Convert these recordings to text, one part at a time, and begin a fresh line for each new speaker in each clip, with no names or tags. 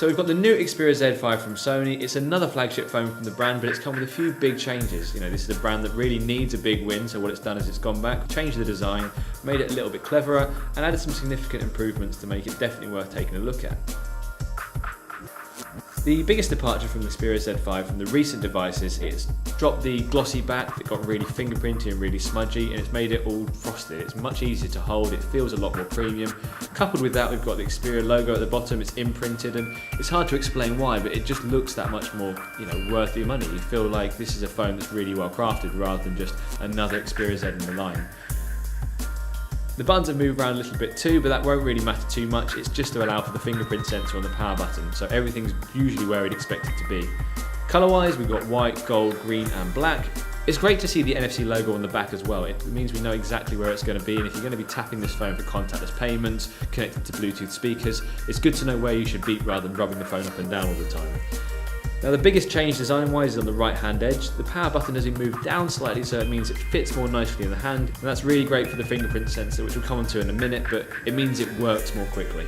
So we've got the new Xperia Z5 from Sony. It's another flagship phone from the brand, but it's come with a few big changes. This is a brand that really needs a big win, so what it's done is it's gone back, changed the design, made it a little bit cleverer, and added some significant improvements to make it definitely worth taking a look at. The biggest departure from the Xperia Z5 from the recent devices is dropped the glossy back that got really fingerprinty and really smudgy, and it's made it all frosted. It's much easier to hold, it feels a lot more premium. Coupled with that, we've got the Xperia logo at the bottom, it's imprinted, and it's hard to explain why, but it just looks that much more, worth the money. You feel like this is a phone that's really well crafted rather than just another Xperia Z in the line. The buttons have moved around a little bit too, but that won't really matter too much. It's just to allow for the fingerprint sensor on the power button, so everything's usually where we'd expect it to be. Colour-wise, we've got white, gold, green and black. It's great to see the NFC logo on the back as well. It means we know exactly where it's going to be, and if you're going to be tapping this phone for contactless payments, connected to Bluetooth speakers, it's good to know where you should beep rather than rubbing the phone up and down all the time. Now the biggest change design-wise is on the right-hand edge. The power button has been moved down slightly, so it means it fits more nicely in the hand, and that's really great for the fingerprint sensor, which we'll come onto in a minute, but it means it works more quickly.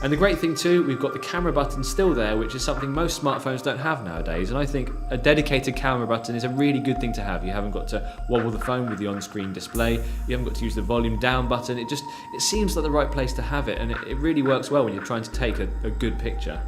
And the great thing too, we've got the camera button still there, which is something most smartphones don't have nowadays, and I think a dedicated camera button is a really good thing to have. You haven't got to wobble the phone with the on-screen display, you haven't got to use the volume down button, it seems like the right place to have it, and it really works well when you're trying to take a good picture.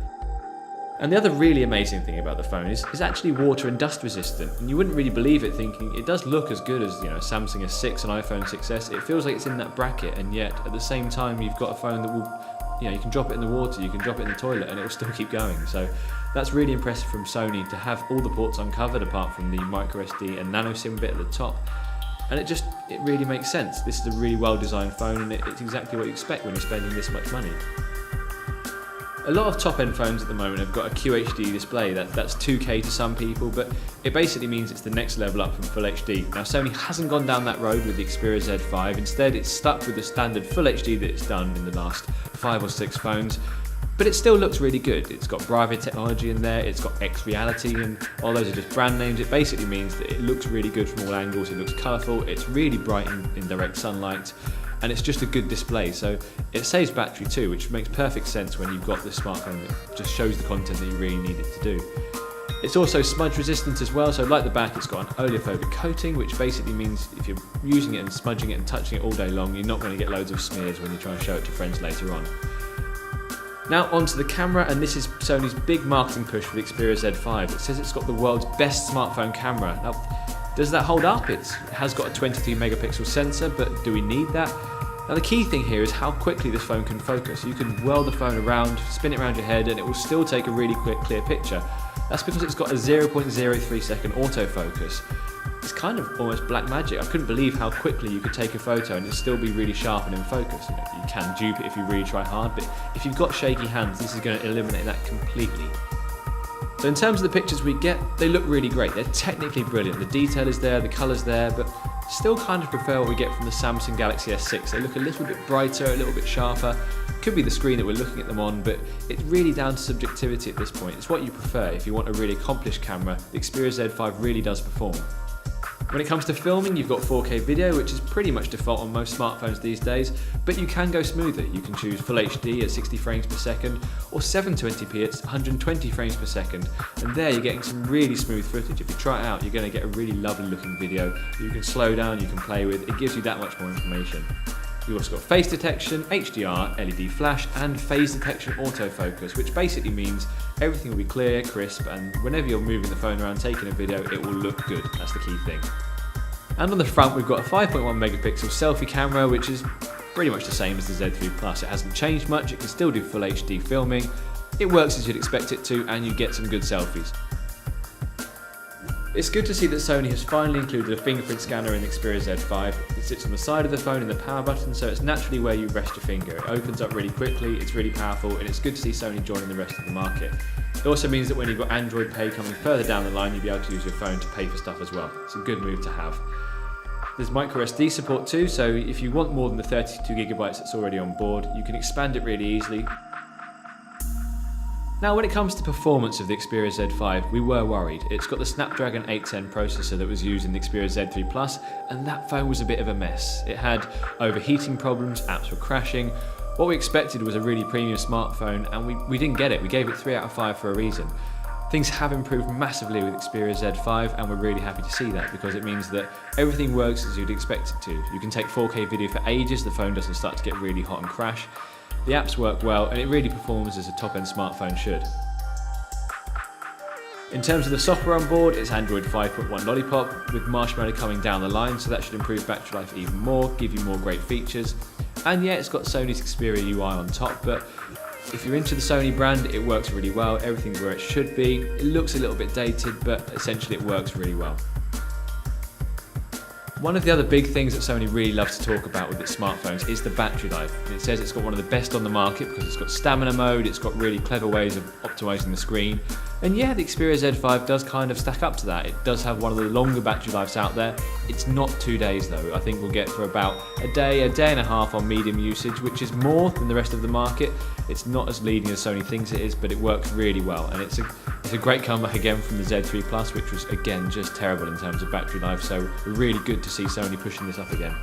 And the other really amazing thing about the phone is it's actually water and dust resistant, and you wouldn't really believe it thinking it does look as good as Samsung S6 and iPhone 6s. It feels like it's in that bracket, and yet at the same time you've got a phone that will, you can drop it in the water, you can drop it in the toilet and it will still keep going. So that's really impressive from Sony to have all the ports uncovered apart from the microSD and nano SIM bit at the top. And it really makes sense. This is a really well designed phone, and it's exactly what you expect when you're spending this much money. A lot of top-end phones at the moment have got a QHD display. That's 2K to some people, but it basically means it's the next level up from Full HD. Now Sony hasn't gone down that road with the Xperia Z5, instead it's stuck with the standard Full HD that it's done in the last 5 or 6 phones, but it still looks really good. It's got Bravia technology in there, it's got X Reality, and all those are just brand names. It basically means that it looks really good from all angles, it looks colourful, it's really bright in direct sunlight, and it's just a good display. So it saves battery too, which makes perfect sense when you've got this smartphone that just shows the content that you really need it to do. It's also smudge resistant as well, so like the back, it's got an oleophobic coating, which basically means if you're using it and smudging it and touching it all day long, you're not going to get loads of smears when you try and show it to friends later on. Now onto the camera, and this is Sony's big marketing push for the Xperia Z5. It says it's got the world's best smartphone camera. Now, does that hold up? It has got a 23 megapixel sensor, but do we need that? Now the key thing here is how quickly this phone can focus. You can whirl the phone around, spin it around your head, and it will still take a really quick, clear picture. That's because it's got a 0.03 second autofocus. It's kind of almost black magic. I couldn't believe how quickly you could take a photo and it'll still be really sharp and in focus. You can dupe it if you really try hard, but if you've got shaky hands, this is going to eliminate that completely. So in terms of the pictures we get, they look really great. They're technically brilliant. The detail is there, the colour's there, but still kind of prefer what we get from the Samsung Galaxy S6. They look a little bit brighter, a little bit sharper. Could be the screen that we're looking at them on, but it's really down to subjectivity at this point. It's what you prefer. If you want a really accomplished camera, the Xperia Z5 really does perform. When it comes to filming, you've got 4K video, which is pretty much default on most smartphones these days, but you can go smoother. You can choose Full HD at 60 frames per second or 720p at 120 frames per second, and there you're getting some really smooth footage. If you try it out, you're going to get a really lovely looking video. You can slow down, you can play with, it gives you that much more information. You've also got face detection, HDR, LED flash, and phase detection autofocus, which basically means everything will be clear, crisp, and whenever you're moving the phone around taking a video, it will look good. That's the key thing. And on the front, we've got a 5.1 megapixel selfie camera, which is pretty much the same as the Z3 Plus. It hasn't changed much, it can still do Full HD filming, it works as you'd expect it to, and you get some good selfies. It's good to see that Sony has finally included a fingerprint scanner in the Xperia Z5. It sits on the side of the phone in the power button, so it's naturally where you rest your finger. It opens up really quickly, it's really powerful, and it's good to see Sony joining the rest of the market. It also means that when you've got Android Pay coming further down the line, you'll be able to use your phone to pay for stuff as well. It's a good move to have. There's microSD support too, so if you want more than the 32GB that's already on board, you can expand it really easily. Now when it comes to performance of the Xperia Z5, we were worried. It's got the Snapdragon 810 processor that was used in the Xperia Z3 Plus, and that phone was a bit of a mess. It had overheating problems, apps were crashing. What we expected was a really premium smartphone, and we didn't get it. We gave it 3 out of 5 for a reason. Things have improved massively with Xperia Z5, and we're really happy to see that because it means that everything works as you'd expect it to. You can take 4K video for ages, the phone doesn't start to get really hot and crash. The apps work well, and it really performs as a top-end smartphone should. In terms of the software on board, it's Android 5.1 Lollipop, with Marshmallow coming down the line, so that should improve battery life even more, give you more great features. And yeah, it's got Sony's Xperia UI on top, but if you're into the Sony brand, it works really well. Everything's where it should be. It looks a little bit dated, but essentially it works really well. One of the other big things that Sony really loves to talk about with its smartphones is the battery life. And it says it's got one of the best on the market because it's got stamina mode, it's got really clever ways of optimizing the screen. And yeah, the Xperia Z5 does kind of stack up to that. It does have one of the longer battery lives out there. It's not 2 days though. I think we'll get for about a day and a half on medium usage, which is more than the rest of the market. It's not as leading as Sony thinks it is, but it works really well. And it's a great comeback again from the Z3 Plus, which was again just terrible in terms of battery life. So really good to see Sony pushing this up again.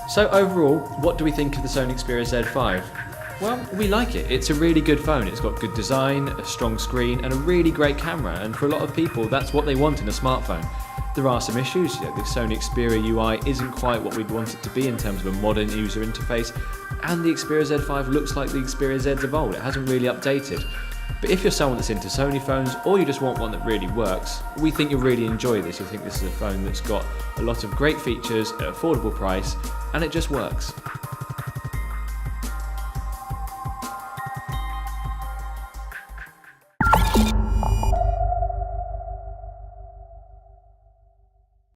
So overall, what do we think of the Sony Xperia Z5? Well, we like it. It's a really good phone. It's got good design, a strong screen, and a really great camera. And for a lot of people, that's what they want in a smartphone. There are some issues. The Sony Xperia UI isn't quite what we'd want it to be in terms of a modern user interface. And the Xperia Z5 looks like the Xperia Zs of old. It hasn't really updated. But if you're someone that's into Sony phones, or you just want one that really works, we think you'll really enjoy this. You'll think this is a phone that's got a lot of great features at an affordable price, and it just works.